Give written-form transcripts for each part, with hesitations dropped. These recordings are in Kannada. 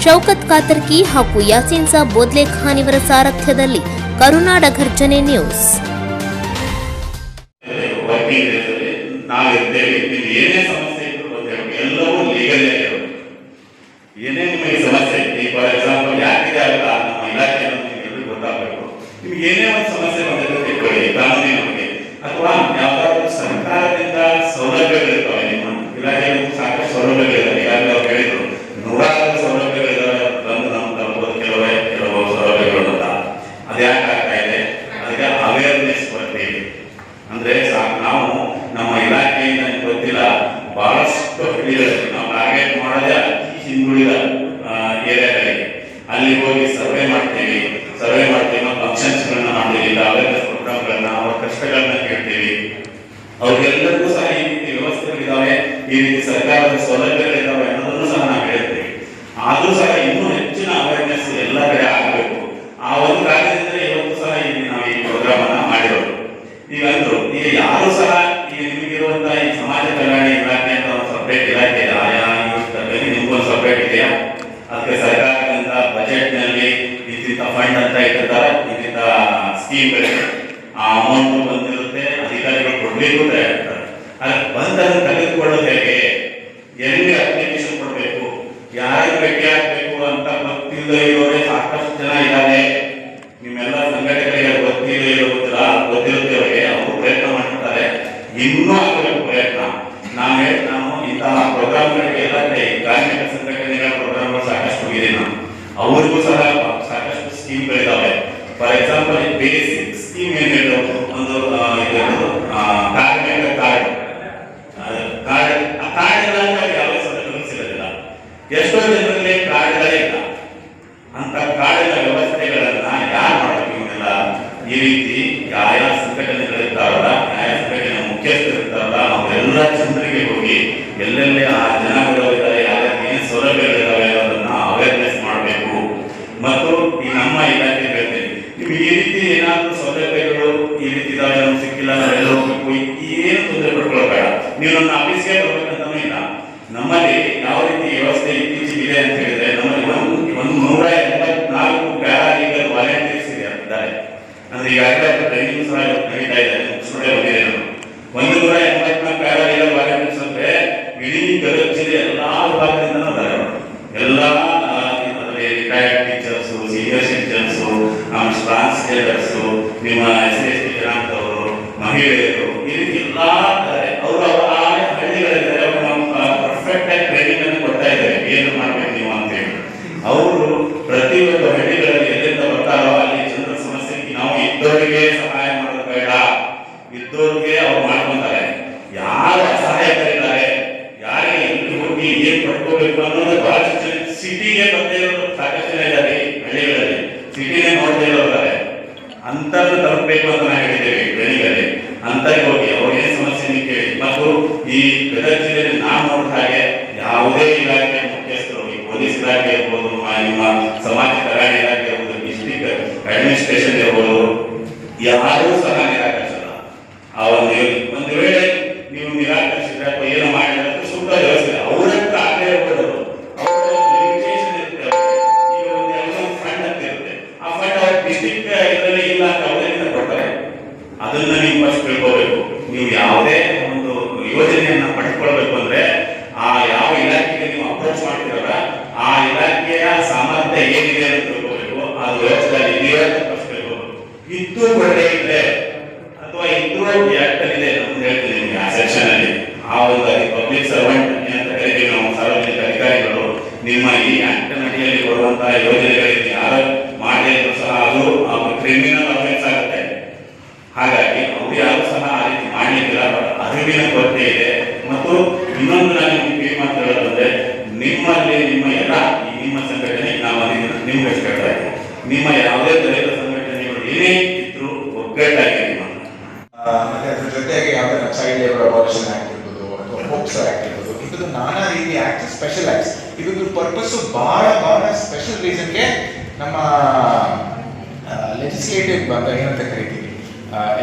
ಶೌಕತ್ ಕಾತರ್ಕಿ ಹಾಗೂ ಯಾಸೀನ್ ಸಾಬ್ ಬೋದ್ಲೆ ಖಾನ್ ಇವರ ಸಾರಥ್ಯದಲ್ಲಿ ಕರುನಾಡ ಘರ್ಜನೆ ನ್ಯೂಸ್. ಏನೇ ಸಮಸ್ಯೆ ಇದ್ರು ಎಲ್ಲವೂ ಲೀಗಲ್ ಏನೇ ನಿಮಗೆ ಸಮಸ್ಯೆ ಫಾರ್ ಎಕ್ಸಾಂಪಲ್ ಯಾಕಿದೆ ಅಂತ ನಮ್ಮ ಇಲಾಖೆ ನಿಮ್ಗೆ ಗೊತ್ತಾಗಬೇಕು. ನಿಮ್ಗೆ ಏನೇ ಒಂದು ಸಮಸ್ಯೆ ಬಂದಿದ್ರೆ ತಿಳ್ಕೊಳ್ಳಿ ಕಾನೂನಿನ ಬಗ್ಗೆ, ಅಥವಾ ಯಾವ್ದಾದ್ರು ಸರ್ಕಾರದಿಂದ ಸೌಲಭ್ಯಗಳಿರ್ತಾವೆ. ನಿಮ್ಮ ಇಲಾಖೆಯಲ್ಲಿ ಸಾಕಷ್ಟು ಸೌಲಭ್ಯಗಳಿದ್ದಾವೆ. ಈಗಾಗಲೇ ಅವ್ರು ಹೇಳಿದ್ರು ನೂರಾರು ಸೌಲಭ್ಯಗಳಿದ್ದಾವೆ, ಬಂದು ನಮ್ಗೆ ತಲುಪೋದು ಕೆಲವು ಸೌಲಭ್ಯಗಳು ಅಂತ. ಅದು ಯಾಕೆ ಆಗ್ತಾ ಇದೆ? ಅದಕ್ಕೆ ಅವೇರ್ನೆಸ್ ಬರ್ತೀವಿ. ಅಂದ್ರೆ ನಾವು ನಮ್ಮ ಇಲಾಖೆಯಿಂದ ನಿಮ್ಗೆ ಗೊತ್ತಿಲ್ಲ, ಬಹಳಷ್ಟು ಹಳ್ಳಿಗಳಲ್ಲಿ ನಾವು ಟಾರ್ಗೆಟ್ ಮಾಡೋದೇ ಹಿಂದುಳಿದ ಏರಿಯಾಗಳಿಗೆ. ಅಲ್ಲಿ ಹೋಗಿ ಸರ್ವೆ ಮಾಡ್ತೀವಿ ಮತ್ತು ಫಂಕ್ಷನ್ಸ್ಗಳನ್ನ ಮಾಡ್ತೀವಿ, ಅವೇರ್ನೆಸ್ ಪ್ರೋಗ್ರಾಮ್ಗಳನ್ನ, ಅವರ ಕಷ್ಟಗಳನ್ನ ಕೇಳ್ತೀವಿ. ಅವ್ರಿಗೆಲ್ಲರಿಗೂ ಸಹ ಈ ರೀತಿ ವ್ಯವಸ್ಥೆಗಳಿದ್ದಾವೆ, ಈ ರೀತಿ ಸರ್ಕಾರದ ಸೌಲಭ್ಯಗಳಿದ್ದಾವೆ ಅನ್ನೋದನ್ನು ಸಹ ನಾವು ಹೇಳ್ತೀವಿ. ಆದ್ರೂ ಸಹ ಇನ್ನೂ ಹೆಚ್ಚಿನ ಅವೇರ್ನೆಸ್ ಎಲ್ಲ ಕಡೆ ಆಗಬೇಕು. ಆ ಒಂದು ಕಾರಣದಿಂದ ಇವತ್ತು ಸಹ ಇಲ್ಲಿ ನಾವು ಈ ಪ್ರೋಗ್ರಾಮ್ ಅನ್ನ ಮಾಡಿರೋದು. ಈಗ ಯಾರು ಸಹ ಈಗ ನಿಮಗಿರುವಂತಹ ಈ ಸಮಾಜ ಕಲ್ಯಾಣ ಇಲಾಖೆ ಅಂತ ಒಂದು ಸಪರೇಟ್ ಇಲಾಖೆ ಇದೆ. ಆಯಾ ನಿಮ್ಗೊಂದು ಸಪರೇಟ್ ಇದೆಯಾ? ಅದಕ್ಕೆ ಸರ್ಕಾರದಿಂದ ಬಜೆಟ್ ನಲ್ಲಿ ಇಂತಿಂತ ಫಂಡ್ ಅಂತ ಇಟ್ಟಿರ್ತಾರೆ, ಇಂತಿಂತ ಸ್ಕೀಮ್ಗಳಿಗೆ ಆ ಅಮೌಂಟ್ ಬಂದಿರುತ್ತೆ, ಅಧಿಕಾರಿಗಳು ಕೊಡ್ಲಿಕ್ಕೂ ತಯಾರಿರ್ತಾರೆ. ಅದಕ್ಕೆ ಬಂದನ್ನು ತೆಗೆದುಕೊಳ್ಳೋದು ಹೇಗೆ, ಎಲ್ಲಿ ಅಪ್ಲಿಕೇಶನ್ ಕೊಡಬೇಕು, ಯಾರಿಗೆ ಭೇಟಿ ಆಗ್ಬೇಕು ಅಂತ ಗೊತ್ತಿಲ್ಲದೆ ಇರೋರೇ ಸಾಕಷ್ಟು ಜನ ಇದ್ದಾರೆ. ನಿಮ್ಮೆಲ್ಲ ಸಂಘಟನೆಗಳಿಗೆ ಗೊತ್ತಿರುತ್ತೇವೆ, ಅವರು ಪ್ರಯತ್ನ ಮಾಡಿರ್ತಾರೆ. ಇನ್ನೂ ಆಗಬೇಕು ಪ್ರಯತ್ನ. ನಾನು ಇಂತಹ ಪ್ರೋಗ್ರಾಮ್ಗಳಿಗೆ ಎಲ್ಲ ಕಡೆ ಕಾರ್ಮಿಕ ಸಂಘಟನೆಗಳ ಪ್ರೋಗ್ರಾಮ್ಗಳು ಸಾಕಷ್ಟು ಹೋಗಿದೆ. ಅವ್ರಿಗೂ ಸಹ ಸಾಕಷ್ಟು ಸ್ಕೀಮ್ಗಳಿದ್ದಾವೆ. ಫಾರ್ ಎಕ್ಸಾಂಪಲ್ ಬೇಸಿಕ್ ಸ್ಕೀಮ್ ಏನ್ ಹೇಳೋದು, ಒಂದು ಕಾರ್ಮಿಕ ಕಾರ್ಡ್ ಯಾವ ಸೌಲಭ್ಯಗಳು ಸಿಗೋದಿಲ್ಲ. ಎಷ್ಟೋ ಜನರಲ್ಲಿ ಕಾರ್ಡ್ಗಳೇ ಇಲ್ಲ. ಅಂತ ಕಾರ್ಡಿನ ವ್ಯವಸ್ಥೆಗಳನ್ನ ಯಾರು ಮಾಡಬೇಕು? ಇವನ್ನೆಲ್ಲ ಈ ರೀತಿ ಆಯಾ ಸಂಘಟನೆಗಳಿರ್ತಾರಲ್ಲ, ಆಯಾ ಸಂಘಟನೆ ಮುಖ್ಯಸ್ಥರಿರ್ತಾರಲ್ಲ, ಅವರೆಲ್ಲ ಜನರಿಗೆ ಹೋಗಿ ಎಲ್ಲೆಲ್ಲಿ ಆ ಜನಗಳು ಇದ್ದಾರೆ, ಏನ್ ಸೌಲಭ್ಯಗಳಿದ್ದಾವೆ ಅನ್ನೋದನ್ನ ಅವೇರ್ನೆಸ್ ಮಾಡಬೇಕು. ಮತ್ತು ಈ ನಮ್ಮ ಇಲಾಖೆ ಹೇಳ್ತೇನೆ, ನೀವು ಈ ರೀತಿ ಏನಾದರೂ ಸೌಲಭ್ಯಗಳು ಈ ರೀತಿ ಇದಾವೆ, ನಮ್ಗೆ ಸಿಕ್ಕಿಲ್ಲ, ನಾವೆಲ್ಲ ಹೋಗ್ಬೇಕು, ಏನು ತೊಂದರೆ ಪಡ್ಕೊಳ್ಬೇಡ. ನೀವು ನನ್ನ ಆಫೀಸ್ಗೆ ಬರ್ಬೇಕಂತಾನೂ ಇಲ್ಲ. ನಮ್ಮಲ್ಲಿ ಯಾವ ರೀತಿ ವ್ಯವಸ್ಥೆ ಇತ್ತೀಚೆಗಿದೆ ಅಂತ ಹೇಳಿದ್ರೆ, ನಮ್ಮಲ್ಲಿ 184 ಪ್ಯಾರಾಲೀಗಲ್ ವಾಲಂಟಿಯರ್ಸ್ ಇದ್ದಾರೆ. ಅಂದ್ರೆ ಈಗಾಗಲೇ ಟ್ರೈನಿಂಗ್ ಸಹ ನಡೀತಾ ಇದೆ, ಮುಗಿಸ್ಕೊಂಡೇ ಬಂದಿದೆ. ನಾನು 184 ಪ್ಯಾರಾಲೀಗಲ್ ವಾಲಂಟಿಯರ್ಸ್ ಅಂದ್ರೆ ಇಡೀ ಗದಗ ಜಿಲ್ಲೆ ಎಲ್ಲಾ ವಿಭಾಗದಿಂದ ಇದ್ದಾರೆ. ಎಲ್ಲ retired teachers, senior citizens, transgenders, ನಿಮ್ಮ SC/ST ಜನಾಂಗದವರು, ಮಹಿಳೆಯರು, ಈ ರೀತಿ ಎಲ್ಲ ಅವರು ಹಳ್ಳಿಗಳಿದ್ದಾರೆ. ಅವರು ನಾವು ಪರ್ಫೆಕ್ಟ್ ಆಗಿ ಟ್ರೈನಿಂಗ್ ಅನ್ನು ಕೊಡ್ತಾ ಇದ್ದಾರೆ, ಏನು ಮಾಡ್ಬೇಕು ನೀವು ಅಂತೇಳಿ. ಅವರು ಪ್ರತಿಯೊಂದು ಹಳ್ಳಿಗಳಲ್ಲಿ ಎಲ್ಲಿಂದ ಬರ್ತಾರೋ ಅಲ್ಲಿ ಜನರ ಸಮಸ್ಯೆಗೆ ನಾವು ಇದ್ದವರಿಗೆ ಸಹಾಯ ಮಾಡೋದು ಬೇಡ, ಇದ್ದವ್ರಿಗೆ ಅವ್ರು ಮಾಡ್ಕೊಂತಾರೆ. ಯಾರು ಅಸಹಾಯಕರಿದ್ದಾರೆ, ಯಾರಿಗೆ ಎಲ್ಲಿ ಹೋಗಿ ಏನ್ ಪಡ್ಕೋಬೇಕು ಅನ್ನೋದು ಬಹಳಷ್ಟು ಜನ ಸಿಟಿಗೆ ಬರ್ದೇ ಇರೋರು ಸಾಕಷ್ಟು ಜನ ಇದ್ದಾರೆ. ಹಳ್ಳಿಗಳಲ್ಲಿ ಸಿಟಿನೇ ನೋಡದೇ ಇರೋರಿದ್ದಾರೆ. ಅಂತರ್ನ ತಲುಪಬೇಕು ಅಂತ ನಾವು ಹೇಳಿದ್ದೇವೆ ಟ್ರೈನಿಂಗಲ್ಲಿ. ಅಂತರಿಗೆ ಹೋಗಿ ಅವ್ರು ಏನ್ ಸಮಸ್ಯೆ ಕೇಳಿ. ಮತ್ತು ಈ ಗದಗ ಜಿಲ್ಲೆಯಲ್ಲಿ ನಾವು ನೋಡಿದ ಹಾಗೆ ಯಾವುದೇ ಇಲಾಖೆ ಮುಖ್ಯಸ್ಥರು, ಈ ಪೊಲೀಸ್ ಇಲಾಖೆ ಇರ್ಬೋದು, ನಿಮ್ಮ ಸಮಾಜ ಕಲ್ಯಾಣ ಇಲಾಖೆ ಇರ್ಬೋದು, ಡಿಸ್ಟ್ರಿಕ್ಟ್ ಅಡ್ಮಿನಿಸ್ಟ್ರೇಷನ್ ಇರ್ಬೋದು, ಯಾರೂ ಸಹ ನಿರಾಕರಿಸಲ್ಲ. ಆ ಒಂದು ವೇಳೆ ನೀವು ನಿರಾಕರಿಸಿದ್ರೆ ಅಥವಾ ಏನು ಮಾಡಿದ್ರೆ ಸೂಕ್ತ ವ್ಯವಸ್ಥೆ ಅವರಕ್ಕೆ ಆಗೇ ಇರ್ಬೋದು. ಲಿಮಿಟೇಷನ್ ಇರುತ್ತೆ. ಈಗ ಒಂದು ಫಂಡ್ ಅಂತ ಇರುತ್ತೆ, ಆ ಫಂಡ್ ಅವ್ರ ಡಿಸ್ಟ್ರಿಕ್ಟ್ ಇದರಲ್ಲಿ ಇಲ್ಲ ಅಂತ ಅವರಿಂದ ಕೊಡ್ತಾರೆ. ಅದನ್ನ ನೀವು ಫಸ್ಟ್ ತಿಳ್ಕೋಬೇಕು. ನೀವು ಯಾವುದೇ ಒಂದು ಯೋಜನೆಯನ್ನ ಪಡ್ಕೊಳ್ಬೇಕು ಅಂದ್ರೆ ಆ ಯಾವ ಇಲಾಖೆಗೆ ನೀವು ಅಪ್ರೋಚ್ ಮಾಡ್ತೀರಲ್ಲ, ಆ ಇಲಾಖೆಯ ಸಾಮರ್ಥ್ಯ ಏನಿದೆ ಅಂತ ತಿಳ್ಕೋಬೇಕು. ಅದು ವ್ಯವಸ್ಥೆ ಇದೆಯಾ ಅಂತ ಫಸ್ಟ್ ತಿಳ್ಕೋಬೇಕು. ಇದ್ದು ಒಳ್ಳೆ ಇದೆ ಅಥವಾ ಇದ್ದು ಯಾಕ್ಟಲ್ಲಿದೆ ಅಂತ ಹೇಳ್ತೀನಿ ನಿಮಗೆ ಆ ಸೆಕ್ಷನ್ ಅಲ್ಲಿ. ಆ ಒಂದು ಪಬ್ಲಿಕ್ ಸರ್ವೆಂಟ್ ಅಂತ ಕರಿತೀವಿ ನಾವು, ಸಾರ್ವಜನಿಕ ಅಧಿಕಾರಿಗಳು. ನಿಮ್ಮ ಈ ಆಕ್ಟ್ ಅಡಿಯಲ್ಲಿ ಬರುವಂತಹ ಯೋಜನೆಗಳಿಗೆ ಯಾರು ಮಾಡಿದ್ರು ಸಹ ಅದು ಕ್ರಿಮಿನಲ್ ಅಫೆನ್ಸ್ ಆಗುತ್ತೆ. ಹಾಗಾಗಿ ಅವರು ಯಾರು ಸಹ ಆ ರೀತಿ ಮಾಡಲಿಕ್ಕಿಲ್ಲ. ಅರಿವಿನ ಕೊರತೆ ಇದೆ. ಮತ್ತು ಇನ್ನೊಂದು ನಾನು ನಿಮಗೆ ಮಾತಾಡೋದಂದ್ರೆ, ನಿಮ್ಮಲ್ಲಿ ನಿಮ್ಮ ಸಂಘಟನೆ ನಾವು ನಿಮ್ಗೆ ಕೇಳ್ತಾ ಇದ್ದೀವಿ, ನಿಮ್ಮ ಯಾವುದೇ ದಲಿತ ಸಂಘಟನೆಗಳು ಏನೇ ಇದ್ರು ಒಗ್ಗಟ್ಟಾಗಿ ಮತ್ತೆ ಅದ್ರ ಜೊತೆಗೆ ಯಾವ್ದಾರ ಚೈಲ್ಡ್ ಲೇಬರ್ ಅಬಾಲಿಷನ್ ಆಕ್ಟ್ ಇರ್ಬೋದು ಅಥವಾ ಪೋಕ್ಸೋ ಆಕ್ಟ್ ಇರ್ಬೋದು, ಇದು ನಾನಾ ರೀತಿ ಆಕ್ಟ್, ಸ್ಪೆಷಲ್ ಆಕ್ಟ್ಸ್. ಇದ್ರ ಪರ್ಪಸ್ ಬಹಳ ಸ್ಪೆಷಲ್ ರೀಸನ್ಗೆ ನಮ್ಮ ಲೆಜಿಸ್ಲೇಟಿವ್ ಅಂತ ಏನಂತ ಕರಿತೀವಿ,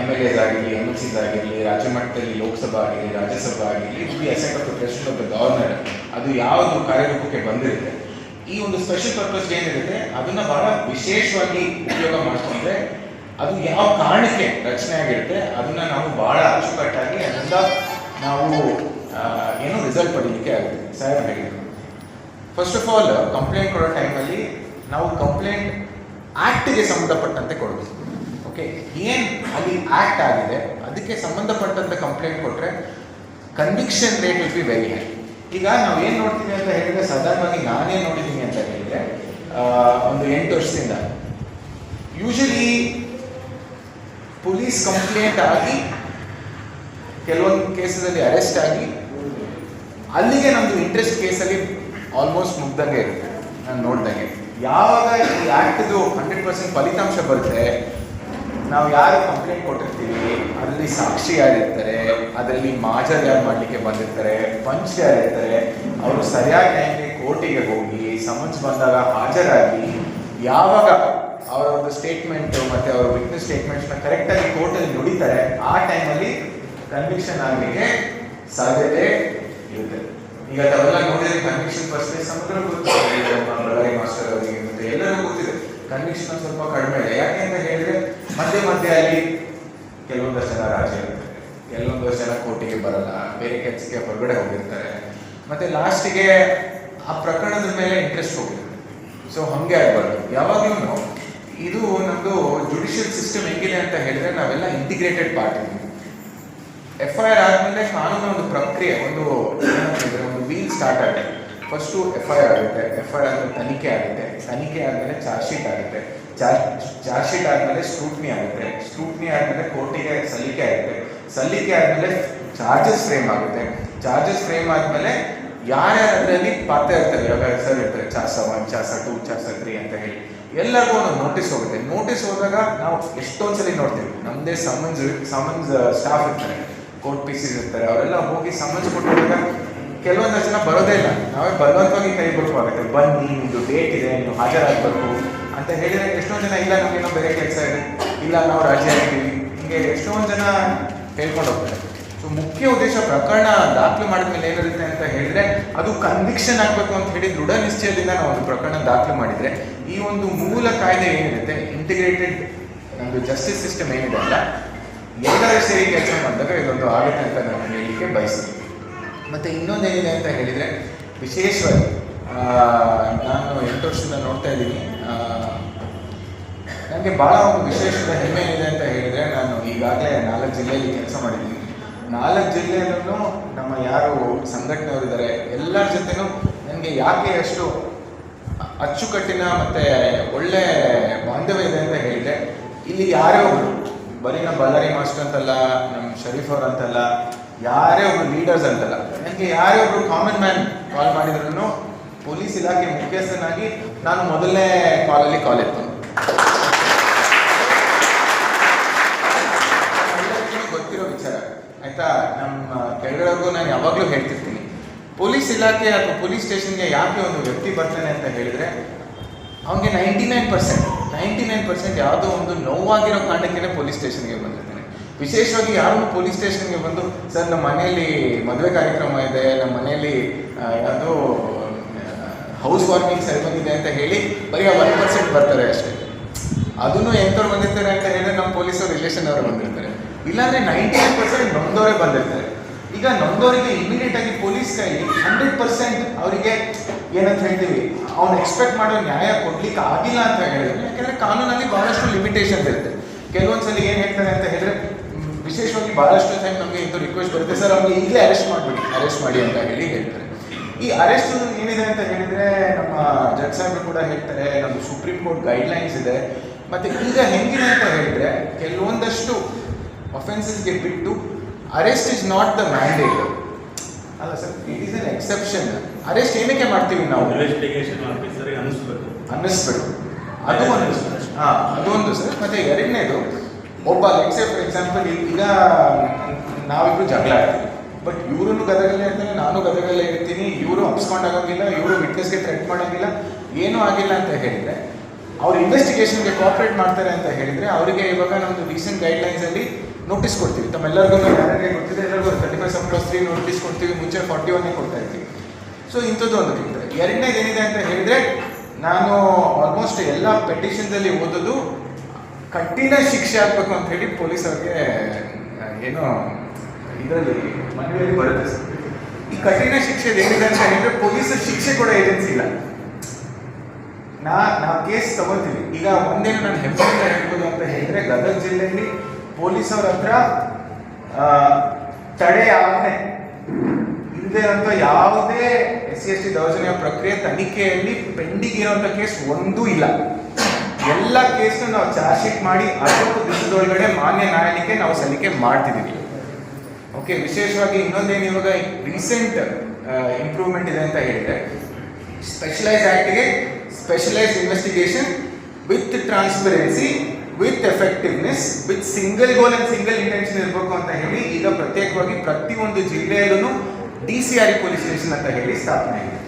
MLAs ಆಗಿರಲಿ, MLCs ಆಗಿರಲಿ, ರಾಜ್ಯ ಮಟ್ಟದಲ್ಲಿ ಲೋಕಸಭಾ ಆಗಿರಲಿ, ರಾಜ್ಯಸಭಾ ಆಗಿರಲಿ, the asset of the president of the governor ಅದು ಯಾವುದು ಕಾರ್ಯರೂಪಕ್ಕೆ ಬಂದಿರುತ್ತೆ ಈ ಒಂದು ಸ್ಪೆಷಲ್ ಪರ್ಪಸ್ ಏನಿರುತ್ತೆ ಅದನ್ನ ಬಹಳ ವಿಶೇಷವಾಗಿ ಉಪಯೋಗ ಮಾಡ್ಕೊಂಡ್ರೆ ಅದು ಯಾವ ಕಾರಣಕ್ಕೆ ರಚನೆ ಆಗಿರುತ್ತೆ ಅದನ್ನ ನಾವು ಬಹಳ ಅಚ್ಚುಕಟ್ಟಾಗಿ ಅದರಿಂದ ನಾವು ಏನೋ ರಿಸಲ್ಟ್ ಪಡೀಲಿಕ್ಕೆ ಆಗುತ್ತೆ. ಸಾಹೇಬ್ ಹೇಳಿದ್ರು, ಫಸ್ಟ್ ಆಫ್ ಆಲ್ ಕಂಪ್ಲೇಂಟ್ ಕೊಡೋ ಟೈಮಲ್ಲಿ ನಾವು ಕಂಪ್ಲೇಂಟ್ ಆ್ಯಕ್ಟ್ಗೆ ಸಂಬಂಧಪಟ್ಟಂತೆ ಕೊಡಬೇಕು. ಓಕೆ, ಏನು ಅಲ್ಲಿ ಆ್ಯಕ್ಟ್ ಆಗಿದೆ ಅದಕ್ಕೆ ಸಂಬಂಧಪಟ್ಟಂತೆ ಕಂಪ್ಲೇಂಟ್ ಕೊಟ್ಟರೆ conviction rate will be very high. ಈಗ ನಾವು ಏನು ನೋಡ್ತೀವಿ ಅಂತ ಹೇಳಿದ್ರೆ, ಸಾಧಾರಣವಾಗಿ ನಾನೇ ನೋಡಿದ್ದೀನಿ ಅಂತ ಹೇಳಿದರೆ ಒಂದು 8 ವರ್ಷದಿಂದ ಯೂಶಲಿ ಪೊಲೀಸ್ ಕಂಪ್ಲೇಂಟ್ ಆಗಿ ಕೆಲವೊಂದು ಕೇಸಲ್ಲಿ ಅರೆಸ್ಟ್ ಆಗಿ ಅಲ್ಲಿಗೆ ನಮ್ಮದು ಇಂಟ್ರೆಸ್ಟ್ ಕೇಸಲ್ಲಿ ಆಲ್ಮೋಸ್ಟ್ ಮುಗ್ದಂಗೆ ಇರುತ್ತೆ. ನಾನು ನೋಡ್ದಂಗೆ ಯಾವಾಗ ಈ ಆ್ಯಕ್ಟ್ದು 100% ಫಲಿತಾಂಶ ಬರುತ್ತೆ, ನಾವು ಯಾರು ಕಂಪ್ಲೇಂಟ್ ಕೊಟ್ಟಿರ್ತೀವಿ ಅದರಲ್ಲಿ ಸಾಕ್ಷಿ ಯಾರಿರ್ತಾರೆ, ಅದರಲ್ಲಿ ಮಾಜರ್ ಯಾರು ಮಾಡಲಿಕ್ಕೆ ಬಂದಿರ್ತಾರೆ, ಪಂಚ್ ಯಾರಿರ್ತಾರೆ, ಅವರು ಸರಿಯಾದ ಟೈಮ್ಗೆ ಕೋರ್ಟಿಗೆ ಹೋಗಿ ಸಮನ್ಸ್ ಬಂದಾಗ ಹಾಜರಾಗಿ ಯಾವಾಗ ಅವರ ಒಂದು ಸ್ಟೇಟ್ಮೆಂಟು ಮತ್ತು ಅವರ ವಿಟ್ನೆಸ್ ಸ್ಟೇಟ್ಮೆಂಟ್ಸ್ನ ಕರೆಕ್ಟಾಗಿ ಕೋರ್ಟಲ್ಲಿ ನುಡಿತಾರೆ, ಆ ಟೈಮಲ್ಲಿ ಕನ್ವಿಕ್ಷನ್ ಆಗಲಿಕ್ಕೆ ಸಾಧ್ಯತೆ ಇರುತ್ತೆ. ಈಗ ತಾವೆಲ್ಲ ನೋಡಿದ್ರೆ ಕನ್ವಿಕ್ಷನ್ ಪರ್ಸೆಂಟೇಜ್ ಸಮಗ್ರ ಗೊತ್ತಿದೆ, ಬಳ್ಳಾರಿ ಮಾಸ್ಟರ್ ಅವರಿಗೆ ಮತ್ತು ಎಲ್ಲರಿಗೂ ಗೊತ್ತಿದೆ ಕನ್ವಿಕ್ಷನ್ ಸ್ವಲ್ಪ ಕಡಿಮೆ ಇದೆ. ಯಾಕೆ ಅಂತ ಹೇಳಿದ್ರೆ ಮಧ್ಯೆ ಅಲ್ಲಿ ಕೆಲವೊಂದಷ್ಟು ಜನ ರಾಜಿ ಇರ್ತಾರೆ, ಕೆಲವೊಂದಷ್ಟು ಜನ ಕೋರ್ಟಿಗೆ ಬರಲ್ಲ, ಬೇರೆ ಕೆಲಸಕ್ಕೆ ಹೊರಗಡೆ ಹೋಗಿರ್ತಾರೆ, ಮತ್ತೆ ಲಾಸ್ಟಿಗೆ ಆ ಪ್ರಕರಣದ ಮೇಲೆ ಇಂಟ್ರೆಸ್ಟ್ ಹೋಗಿರುತ್ತೆ. ಸೊ ಹಾಗೆ ಆಗಬಾರ್ದು. ಯಾವಾಗಲೂ ಇದು ನಮ್ಮದು ಜುಡಿಷಿಯಲ್ ಸಿಸ್ಟಮ್ ಹೆಂಗಿದೆ ಅಂತ ಹೇಳಿದ್ರೆ ನಾವೆಲ್ಲ ಇಂಟಿಗ್ರೇಟೆಡ್ ಪಾರ್ಟ್ ಇದ್ದೀವಿ. FIR ಆದಮೇಲೆ ಕಾನೂನು ಒಂದು ಪ್ರಕ್ರಿಯೆ, ಒಂದು ವೀಲ್ ಸ್ಟಾರ್ಟ್ ಆಗುತ್ತೆ. ಫಸ್ಟು FIR ಆಗುತ್ತೆ, FIR ಆದಮೇಲೆ ತನಿಖೆ ಆಗುತ್ತೆ, ತನಿಖೆ ಆದಮೇಲೆ ಚಾರ್ಜ್ ಶೀಟ್ ಆಗುತ್ತೆ, ಚಾರ್ಜ್ ಶೀಟ್ ಆದಮೇಲೆ ಸ್ಕ್ರೂಟ್ನಿ ಆಗುತ್ತೆ, ಸ್ಕ್ರೂಟ್ನಿ ಆದಮೇಲೆ ಕೋರ್ಟಿಗೆ ಸಲ್ಲಿಕೆ ಆಗುತ್ತೆ, ಸಲ್ಲಿಕೆ ಆದಮೇಲೆ ಚಾರ್ಜಸ್ ಫ್ರೇಮ್ ಆಗುತ್ತೆ, ಚಾರ್ಜಸ್ ಫ್ರೇಮ್ ಆದಮೇಲೆ ಯಾರ್ಯಾರು ಅದರಲ್ಲಿ ಪಾತ್ರ ಇರ್ತಾರೆ, ಇವಾಗ ಹೆಸರು ಇರ್ತಾರೆ, ಚಾಸ 1, ಚಾಸ 2, ಚಾಸ 3 ಅಂತ ಹೇಳಿ ಎಲ್ಲರಿಗೂ ಒಂದು ನೋಟಿಸ್ ಹೋಗುತ್ತೆ. ನೋಟಿಸ್ ಹೋದಾಗ ನಾವು ಎಷ್ಟೊಂದ್ಸಲಿ ನೋಡ್ತೀವಿ, ನಮ್ಮದೇ ಸಮನ್ಸ್ ಸ್ಟಾಫ್ ಇರ್ತಾರೆ, ಕೋರ್ಟ್ ಪೀಸಸ್ ಇರ್ತಾರೆ, ಅವರೆಲ್ಲ ಹೋಗಿ ಸಮನ್ಸ್ ಕೊಟ್ಟಿರುವಾಗ ಕೆಲವೊಂದಷ್ಟು ಜನ ಬರೋದೇ ಇಲ್ಲ. ನಾವೇ ಬಲವಂತವಾಗಿ ಕೈ ಕೊಡಬೇಕಾಗುತ್ತೆ, ಬನ್ನಿ ನಿಮ್ಮದು ಡೇಟ್ ಇದೆ, ನೀವು ಹಾಜರಾಗಬೇಕು ಅಂತ ಹೇಳಿದರೆ ಎಷ್ಟೊಂದು ಜನ ಇಲ್ಲ ನಮಗೇನೋ ಬೇರೆ ಕೆಲಸ ಇದೆ, ಇಲ್ಲ ನಾವು ರಾಜಿ ಆಗಿದ್ದೀವಿ, ಹೀಗೆ ಎಷ್ಟೊಂದು ಜನ ಹೇಳ್ಕೊಂಡು ಹೋಗ್ತಾರೆ. ಸೊ ಮುಖ್ಯ ಉದ್ದೇಶ ಪ್ರಕರಣ ದಾಖಲು ಮಾಡಿದ್ಮೇಲೆ ಏನಿರುತ್ತೆ ಅಂತ ಹೇಳಿದ್ರೆ ಅದು ಕನ್ವಿಕ್ಷನ್ ಆಗಬೇಕು ಅಂತ ಹೇಳಿ ದೃಢ ನಿಶ್ಚಯದಿಂದ ನಾವು ಒಂದು ಪ್ರಕರಣ ದಾಖಲು ಮಾಡಿದರೆ ಈ ಒಂದು ಮೂಲ ಕಾಯ್ದೆ ಏನಿರುತ್ತೆ, ಇಂಟಿಗ್ರೇಟೆಡ್ ನಮ್ಮದು ಜಸ್ಟಿಸ್ ಸಿಸ್ಟಮ್ ಏನಿದೆ ಅಲ್ಲ, ಎಲ್ಲರೂ ಸೇರಿ ಕೆಲಸ ಮಾಡಿದಾಗ ಇದೊಂದು ಆಗುತ್ತೆ ಅಂತ ನಾನು ಹೇಳಲಿಕ್ಕೆ ಬಯಸ್ತೀನಿ. ಮತ್ತು ಇನ್ನೊಂದೇನಿದೆ ಅಂತ ಹೇಳಿದರೆ, ವಿಶೇಷವಾಗಿ ನಾನು 8 ವರ್ಷದಿಂದ ನೋಡ್ತಾ ಇದ್ದೀನಿ, ನನಗೆ ಭಾಳ ಒಂದು ವಿಶೇಷದ ಹೆಮ್ಮೆ ಏನಿದೆ ಅಂತ ಹೇಳಿದರೆ, ನಾನು ಈಗಾಗಲೇ 4 ಜಿಲ್ಲೆಯಲ್ಲಿ ಕೆಲಸ ಮಾಡಿದ್ದೀನಿ. 4 ಜಿಲ್ಲೆಯಲ್ಲೂ ನಮ್ಮ ಯಾರು ಸಂಘಟನೆಯವರಿದ್ದಾರೆ ಎಲ್ಲರ ಜೊತೆನೂ ನನಗೆ ಯಾಕೆ ಅಷ್ಟು ಅಚ್ಚುಕಟ್ಟಿನ ಮತ್ತು ಒಳ್ಳೆ ಬಾಂಧವ್ಯ ಇದೆ ಅಂತ ಹೇಳಿದರೆ, ಇಲ್ಲಿ ಯಾರೇ ಒಬ್ಬರು, ಬರೀ ನಮ್ಮ ಬಳ್ಳಾರಿ ಮಾಸ್ಟರ್ ಅಂತಲ್ಲ, ನಮ್ಮ ಶರೀಫ್ ಅವ್ರು ಅಂತಲ್ಲ, ಯಾರೇ ಒಬ್ರು ಲೀಡರ್ಸ್ ಅಂತಲ್ಲ, ನನಗೆ ಯಾರೇ ಒಬ್ರು ಕಾಮನ್ ಮ್ಯಾನ್ ಕಾಲ್ ಮಾಡಿದ್ರು ಪೊಲೀಸ್ ಇಲಾಖೆ ಮುಖ್ಯಸ್ಥನಾಗಿ ನಾನು ಮೊದಲನೇ ಕಾಲಲ್ಲಿ ಕಾಲ್ ಎತ್ತು. ಗೊತ್ತಿರೋ ವಿಚಾರ ಆಯ್ತಾ, ನಮ್ಮ ಕೆಳಗಡೆಗೂ ನಾನು ಯಾವಾಗಲೂ ಹೇಳ್ತಿರ್ತೀನಿ, ಪೊಲೀಸ್ ಇಲಾಖೆ ಅಥವಾ ಪೊಲೀಸ್ ಸ್ಟೇಷನ್ಗೆ ಯಾಕೆ ಒಂದು ವ್ಯಕ್ತಿ ಬರ್ತಾನೆ ಅಂತ ಹೇಳಿದ್ರೆ ಅವನಿಗೆ 99% ಯಾವುದೋ ಒಂದು ನೋವಾಗಿರೋ ಕಾರಣಕ್ಕೇ ಪೊಲೀಸ್ ಸ್ಟೇಷನ್ಗೆ ಬಂದಿರ್ತಾನೆ. ವಿಶೇಷವಾಗಿ ಯಾರು ಪೊಲೀಸ್ ಸ್ಟೇಷನ್ಗೆ ಬಂದು ಸರ್ ನಮ್ಮ ಮನೆಯಲ್ಲಿ ಮದುವೆ ಕಾರ್ಯಕ್ರಮ ಇದೆ, ನಮ್ಮ ಮನೆಯಲ್ಲಿ ಯಾವುದೋ ಹೌಸ್ ವಾರ್ಮಿಂಗ್ ಸೆರೆಮನಿ ಇದೆ ಅಂತ ಹೇಳಿ ಬರೀ 1% ಬರ್ತಾರೆ ಅಷ್ಟೇ. ಅದನ್ನು ಎಂಥವ್ರು ಬಂದಿರ್ತಾರೆ ಅಂತ ಹೇಳಿದ್ರೆ ನಮ್ಮ ಪೊಲೀಸರು ರಿಲೇಷನ್ ಅವರು ಬಂದಿರ್ತಾರೆ, ಇಲ್ಲಾಂದರೆ 99% ನೊಂದವರೇ ಬಂದಿರ್ತಾರೆ. ಈಗ ನೊಂದವರಿಗೆ ಇಮಿಡಿಯೇಟ್ ಆಗಿ ಪೊಲೀಸ್ ಕೈಲಿ 100% ಅವರಿಗೆ ಏನಂತ ಹೇಳ್ತೀವಿ, ಅವ್ನು ಎಕ್ಸ್ಪೆಕ್ಟ್ ಮಾಡೋ ನ್ಯಾಯ ಕೊಡ್ಲಿಕ್ಕೆ ಆಗಿಲ್ಲ ಅಂತ ಹೇಳಿದ್ರೆ, ಯಾಕೆಂದರೆ ಕಾನೂನಲ್ಲಿ ಭಾಳಷ್ಟು ಲಿಮಿಟೇಷನ್ಸ್ ಇರುತ್ತೆ. ಕೆಲವೊಂದ್ಸಲಿ ಏನು ಹೇಳ್ತಾರೆ ಅಂತ ಹೇಳಿದ್ರೆ, ವಿಶೇಷವಾಗಿ ಭಾಳಷ್ಟು ಟೈಮ್ ನಮಗೆ ಇಂಥ ರಿಕ್ವೆಸ್ಟ್ ಬರುತ್ತೆ, ಸರ್ ಅವ್ರಿಗೆ ಈಗಲೇ ಅರೆಸ್ಟ್ ಮಾಡಿ ಅಂತ ಹೇಳಿ ಹೇಳ್ತಾರೆ. ಈ ಅರೆಸ್ಟ್ ಏನಿದೆ ಅಂತ ಹೇಳಿದರೆ ನಮ್ಮ ಜಡ್ಜ್ ಸಾಹೇಬರು ಕೂಡ ಹೇಳ್ತಾರೆ, ನಮ್ಮದು ಸುಪ್ರೀಂ ಕೋರ್ಟ್ ಗೈಡ್ಲೈನ್ಸ್ ಇದೆ. ಮತ್ತು ಈಗ ಹೆಂಗಿದೆ ಅಂತ ಹೇಳಿದರೆ, ಕೆಲವೊಂದಷ್ಟು ಅಫೆನ್ಸಸ್ಗೆ ಬಿಟ್ಟು arrest is not the mandate ಅಲ್ಲ sir, it is an exception. Arrest ಏನಕ್ಕೆ ಮಾಡ್ತೀವಿ ನಾವು, ಇನ್ವೆಸ್ಟಿಗೇಷನ್ ಆಫೀಸರ್ಗೆ ಅನ್ನಿಸ್ಬೇಕು, ಅದು ಒಂದು ಸರ್. ಮತ್ತು ಎರಡನೇದು, ಒಬ್ಬ ಲೆಟ್ಸ್ ಸೇ ಫಾರ್ ಎಕ್ಸಾಂಪಲ್ ಈಗ ನಾವಿಬ್ರು ಜಗಳ ಆಡ್ತೀವಿ, ಬಟ್ ಇವರು ಗದಗಲ್ಲೇ ಇರ್ತಾರೆ, ನಾನು ಗದಗಲ್ಲೇ ಇರ್ತೀನಿ, ಇವರು ಅಪ್ಸ್ಕೊಂಡಾಗಂಗಿಲ್ಲ, ಇವರು ವಿಟ್ನೆಸ್ಗೆ ಥ್ರೆಟ್ ಮಾಡೋಂಗಿಲ್ಲ, ಏನೂ ಆಗಿಲ್ಲ ಅಂತ ಹೇಳಿದರೆ ಅವ್ರು ಇನ್ವೆಸ್ಟಿಗೇಷನ್ಗೆ ಕೋಆಪ್ರೇಟ್ ಮಾಡ್ತಾರೆ ಅಂತ ಹೇಳಿದರೆ ಅವರಿಗೆ ಇವಾಗ ನಮ್ಮದು ರೀಸೆಂಟ್ ಗೈಡ್ಲೈನ್ಸಲ್ಲಿ ನೋಟಿಸ್ ಕೊಡ್ತೀವಿ. ತಮ್ಮೆಲ್ಲರಿಗೂ ಯಾರಿಗೆ ಗೊತ್ತಿದೆ, ಎಲ್ಲರಿಗೂ 35(3) ನೋಟಿಸ್ ಕೊಡ್ತೀವಿ, ಮುಂಚೆ 41 ಕೊಡ್ತಾ ಇರ್ತೀವಿ. ಸೊ ಇಂಥದ್ದು ಒಂದು ಇರ್ತಾರೆ. ಎರಡನೇದು ಏನಿದೆ ಅಂತ ಹೇಳಿದ್ರೆ, ನಾನು ಆಲ್ಮೋಸ್ಟ್ ಎಲ್ಲ ಪೆಟಿಷನ್ಸಲ್ಲಿ ಓದೋದು ಕಠಿಣ ಶಿಕ್ಷೆ ಆಗಬೇಕು ಅಂತ ಹೇಳಿ ಪೊಲೀಸ್ ಅವ್ರಿಗೆ ಏನೋ ಇದರಲ್ಲಿ ಮನವಿಯಲ್ಲಿ ಬರುತ್ತೆ ಸರ್. ಈ ಕಠಿಣ ಶಿಕ್ಷೆ ಏನಿದೆ ಅಂತ ಹೇಳಿದ್ರೆ ಪೊಲೀಸರು ಶಿಕ್ಷೆ ಕೊಡೋ ಏಜೆನ್ಸಿ ಇಲ್ಲ. ನಾವು ಕೇಸ್ ತಗೋತೀವಿ. ಈಗ ಒಂದೇನು ನಾನು ಹೆಮ್ಮೆಯಿಂದ ಹೇಳ್ಬೋದು ಅಂತ ಹೇಳಿದ್ರೆ, ಗದಗ ಜಿಲ್ಲೆಯಲ್ಲಿ ಪೊಲೀಸ್ ಅವ್ರ ಹತ್ರ ತಡೆ ಆಜ್ಞೆ ಇಲ್ಲದೆ ಇರುವಂಥ ಯಾವುದೇ SC/ST ದೌರ್ಜನ್ಯ ಪ್ರಕ್ರಿಯೆ ತನಿಖೆಯಲ್ಲಿ ಪೆಂಡಿಂಗ್ ಇರುವಂಥ ಕೇಸ್ ಒಂದೂ ಇಲ್ಲ. ಎಲ್ಲ ಕೇಸ್ನ ನಾವು ಚಾರ್ಜ್ ಶೀಟ್ ಮಾಡಿ 60 ದಿವಸದೊಳಗಡೆ ಮಾನ್ಯ ನ್ಯಾಯಾಲಯಕ್ಕೆ ನಾವು ಸಲ್ಲಿಕೆ ಮಾಡ್ತಿದ್ದೀವಿ. ಓಕೆ, ವಿಶೇಷವಾಗಿ ಇನ್ನೊಂದೇನು ಇವಾಗ ರೀಸೆಂಟ್ ಇಂಪ್ರೂವ್ಮೆಂಟ್ ಇದೆ ಅಂತ ಹೇಳಿದ್ರೆ, ಸ್ಪೆಷಲೈಸ್ ಆಕ್ಟ್ಗೆ specialised investigation with transparency, with effectiveness, with single goal and single intention ಇರಬೇಕು ಅಂತ ಹೇಳಿ ಈಗ ಪ್ರತ್ಯೇಕವಾಗಿ ಪ್ರತಿಯೊಂದು ಜಿಲ್ಲೆಯಲ್ಲೂ DCRE ಪೊಲೀಸ್ ಸ್ಟೇಷನ್ ಅಂತ ಹೇಳಿ ಸ್ಥಾಪನೆ ಆಗಿದೆ.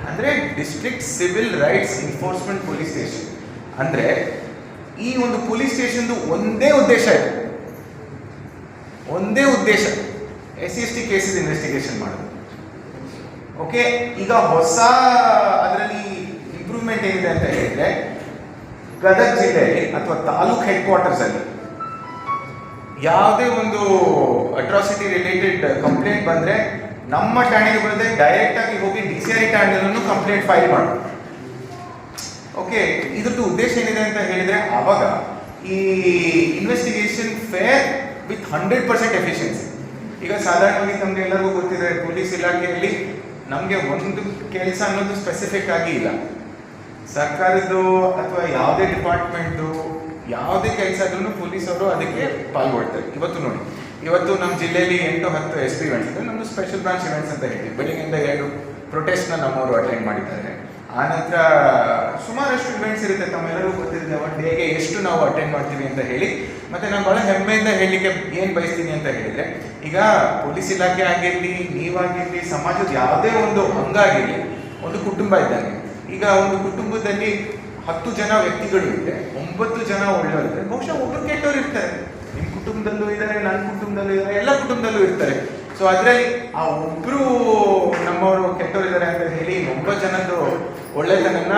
ಅಂದರೆ district civil rights enforcement police station. ಅಂದರೆ ಈ ಒಂದು ಪೊಲೀಸ್ ಸ್ಟೇಷನ್ದು ಒಂದೇ ಉದ್ದೇಶ ಇದೆ, ಒಂದೇ ಉದ್ದೇಶ SC/ST ಕೇಸಸ್ ಇನ್ವೆಸ್ಟಿಗೇಷನ್ ಮಾಡೋದು. ಓಕೆ, ಈಗ ಹೊಸ ಅದರಲ್ಲಿ ಇಂಪ್ರೂವ್ಮೆಂಟ್ ಏನಿದೆ ಅಂತ ಹೇಳಿದ್ರೆ, ಗದಗ ಜಿಲ್ಲೆಯಲ್ಲಿ ಅಥವಾ ತಾಲೂಕ್ ಹೆಡ್ ಕ್ವಾರ್ಟರ್ಸ್ ಅಲ್ಲಿ ಯಾವುದೇ ಒಂದು ಅಟ್ರಾಸಿಟಿ ರಿಲೇಟೆಡ್ ಕಂಪ್ಲೇಂಟ್ ಬಂದ್ರೆ ನಮ್ಮ ಠಾಣೆಗೆ ಬರದೆ ಡೈರೆಕ್ಟ್ ಆಗಿ ಹೋಗಿ DCRE ಠಾಣೆಯನ್ನು ಕಂಪ್ಲೇಂಟ್ ಫೈಲ್ ಮಾಡೋದು. ಓಕೆ, ಇದ್ರದ್ದು ಉದ್ದೇಶ ಏನಿದೆ ಅಂತ ಹೇಳಿದ್ರೆ, ಆವಾಗ ಈ ಇನ್ವೆಸ್ಟಿಗೇಷನ್ ಫೇರ್ ವಿತ್ 100% ಎಫಿಷಿಯನ್ಸಿ. ಈಗ ಸಾಧಾರಣವಾಗಿ ನಮ್ಗೆ ಎಲ್ಲರಿಗೂ ಗೊತ್ತಿದೆ, ಪೊಲೀಸ್ ಇಲಾಖೆಯಲ್ಲಿ ನಮಗೆ ಒಂದು ಕೆಲಸ ಅನ್ನೋದು ಸ್ಪೆಸಿಫಿಕ್ ಆಗಿ ಇಲ್ಲ. ಸರ್ಕಾರದ್ದು ಅಥವಾ ಯಾವುದೇ ಡಿಪಾರ್ಟ್ಮೆಂಟ್ದು ಯಾವುದೇ ಕೆಲಸ ಆದ್ರೂ ಪೊಲೀಸವರು ಅದಕ್ಕೆ ಪಾಲ್ಗೊಳ್ತಾರೆ. ಇವತ್ತು ನೋಡಿ, ಇವತ್ತು ನಮ್ಮ ಜಿಲ್ಲೆಯಲ್ಲಿ 8-10 SP ಇವೆಂಟ್ಸ್ ಇದೆ. ನಮ್ಮದು ಸ್ಪೆಷಲ್ ಬ್ರಾಂಚ್ ಇವೆಂಟ್ಸ್ ಅಂತ ಹೇಳ್ತೀವಿ. ಬೆಳಿಗ್ಗೆಯಿಂದ 2 ಪ್ರೊಟೆಸ್ಟ್ನ ನಮ್ಮವರು ಅಟೆಂಡ್ ಮಾಡಿದ್ದಾರೆ. ಆನಂತರ ಸುಮಾರಷ್ಟು ಇವೆಂಟ್ಸ್ ಇರುತ್ತೆ, ತಮ್ಮೆಲ್ಲರೂ ಗೊತ್ತಿದೆ ಒಂದು ಡೇಗೆ ಎಷ್ಟು ನಾವು ಅಟೆಂಡ್ ಮಾಡ್ತೀವಿ ಅಂತ ಹೇಳಿ. ಮತ್ತು ನಾನು ಭಾಳ ಹೆಮ್ಮೆಯಿಂದ ಹೇಳಲಿಕ್ಕೆ ಏನು ಬಯಸ್ತೀನಿ ಅಂತ ಹೇಳಿದರೆ, ಈಗ ಪೊಲೀಸ್ ಇಲಾಖೆ ಆಗಿರಲಿ, ನೀವಾಗಿರಲಿ, ಸಮಾಜದ ಯಾವುದೇ ಒಂದು ಅಂಗ ಆಗಿರಲಿ, ಒಂದು ಕುಟುಂಬ ಇದ್ದಂಗೆ. ಈಗ ಒಂದು ಕುಟುಂಬದಲ್ಲಿ 10 ಜನ ವ್ಯಕ್ತಿಗಳು ಇದ್ದರೆ 9 ಜನ ಒಳ್ಳೆಯವರು, ಬಹುಶಃ ಒಬ್ಬರು ಕೆಟ್ಟವರು ಇರ್ತಾರೆ. ನಿಮ್ಮ ಕುಟುಂಬದಲ್ಲೂ ಇದ್ದಾರೆ, ನನ್ನ ಕುಟುಂಬದಲ್ಲೂ ಇದ್ದಾರೆ, ಎಲ್ಲ ಕುಟುಂಬದಲ್ಲೂ ಇರ್ತಾರೆ. ಸೊ ಅದರಲ್ಲಿ ಆ ಒಬ್ಬರು ನಮ್ಮವರು ಕೆಟ್ಟವರು ಇದ್ದಾರೆ ಅಂತ ಹೇಳಿ 9 ಜನದ್ದು ಒಳ್ಳೆತನನ್ನ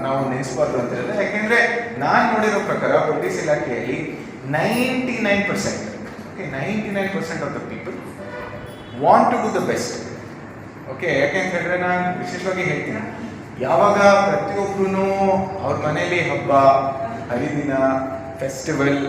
ನಾವು ನೆನೆಸಬಾರ್ದು ಅಂತ ಹೇಳಿದ್ರೆ, ಯಾಕೆಂದರೆ ನಾನು ನೋಡಿರೋ ಪ್ರಕಾರ ಪೊಲೀಸ್ ಇಲಾಖೆಯಲ್ಲಿ 99% okay 99% of the people want to do the best. Okay, ಯಾಕೆಂತ ಹೇಳಿದ್ರೆ ನಾನು ವಿಶೇಷವಾಗಿ ಹೇಳ್ತೀನಿ, ಯಾವಾಗ ಪ್ರತಿಯೊಬ್ಬರೂ ಅವ್ರ ಮನೆಯಲ್ಲಿ ಹಬ್ಬ ಹರಿದಿನ ಫೆಸ್ಟಿವಲ್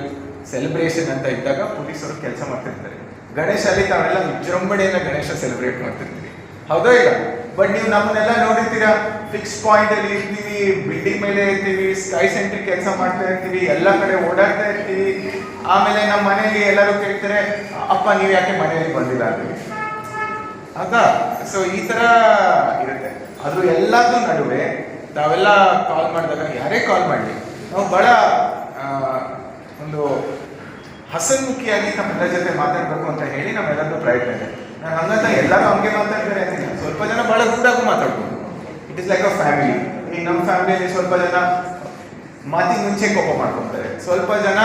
ಸೆಲೆಬ್ರೇಷನ್ ಅಂತ ಇದ್ದಾಗ ಪೊಲೀಸರು ಕೆಲಸ ಮಾಡ್ತಿರ್ತಾರೆ. ಗಣೇಶಲ್ಲಿ ತಾವೆಲ್ಲ ವಿಜೃಂಭಣೆಯಿಂದ ಗಣೇಶ ಸೆಲೆಬ್ರೇಟ್ ಮಾಡ್ತಿರ್ತೀವಿ, ಹೌದಾ ಇಲ್ಲ? ಬಟ್ ನೀವು ನಮ್ಮನ್ನೆಲ್ಲ ನೋಡಿರ್ತೀರಾ, ಫಿಕ್ಸ್ ಪಾಯಿಂಟ್ ಅಲ್ಲಿ ಇರ್ತೀವಿ, ಬಿಲ್ಡಿಂಗ್ ಮೇಲೆ ಇರ್ತೀವಿ, ಸ್ಕೈ ಸೆಂಟ್ರಿ ಕೆಲಸ ಮಾಡ್ತಾ ಇರ್ತೀವಿ, ಎಲ್ಲ ಕಡೆ ಓಡಾಡ್ತಾ ಇರ್ತೀವಿ. ಆಮೇಲೆ ನಮ್ಮ ಮನೆಯಲ್ಲಿ ಎಲ್ಲರೂ ಕೇಳ್ತಾರೆ, ಅಪ್ಪ ನೀವು ಯಾಕೆ ಮನೆಯಲ್ಲಿ ಬಂದಿಲ್ಲ ಅಂತೀವಿ, ಹೌದಾ? ಸೊ ಈ ಥರ ಇರುತ್ತೆ. ಅದ್ರ ಎಲ್ಲದೂ ನಡುವೆ ತಾವೆಲ್ಲ ಕಾಲ್ ಮಾಡಿದಾಗ, ಯಾರೇ ಕಾಲ್ ಮಾಡಲಿ, ನಾವು ಭಾಳ ಒಂದು ಹಸನ್ಮುಖಿಯಾಗಿ ನಮ್ಮೆಲ್ಲರ ಜೊತೆ ಮಾತಾಡಬೇಕು ಅಂತ ಹೇಳಿ ನಮ್ಮೆಲ್ಲರದ್ದು ಪ್ರಯತ್ನ ಇದೆ. ನಾನು ಹಂಗಂತ ಎಲ್ಲರೂ ಹಂಗೆ ಮಾತಾಡ್ತಾರೆ ಅಂತೀನಿ. ಸ್ವಲ್ಪ ಜನ ಭಾಳ ರೂಢಾಗೂ ಮಾತಾಡ್ಬೋದು. It is like a family. ಈಗ ನಮ್ಮ ಫ್ಯಾಮಿಲಿಯಲ್ಲಿ ಸ್ವಲ್ಪ ಜನ ಮಾತಿಗೆ ಮುಂಚೆ ಕೋಪ ಮಾಡ್ಕೊತಾರೆ, ಸ್ವಲ್ಪ ಜನ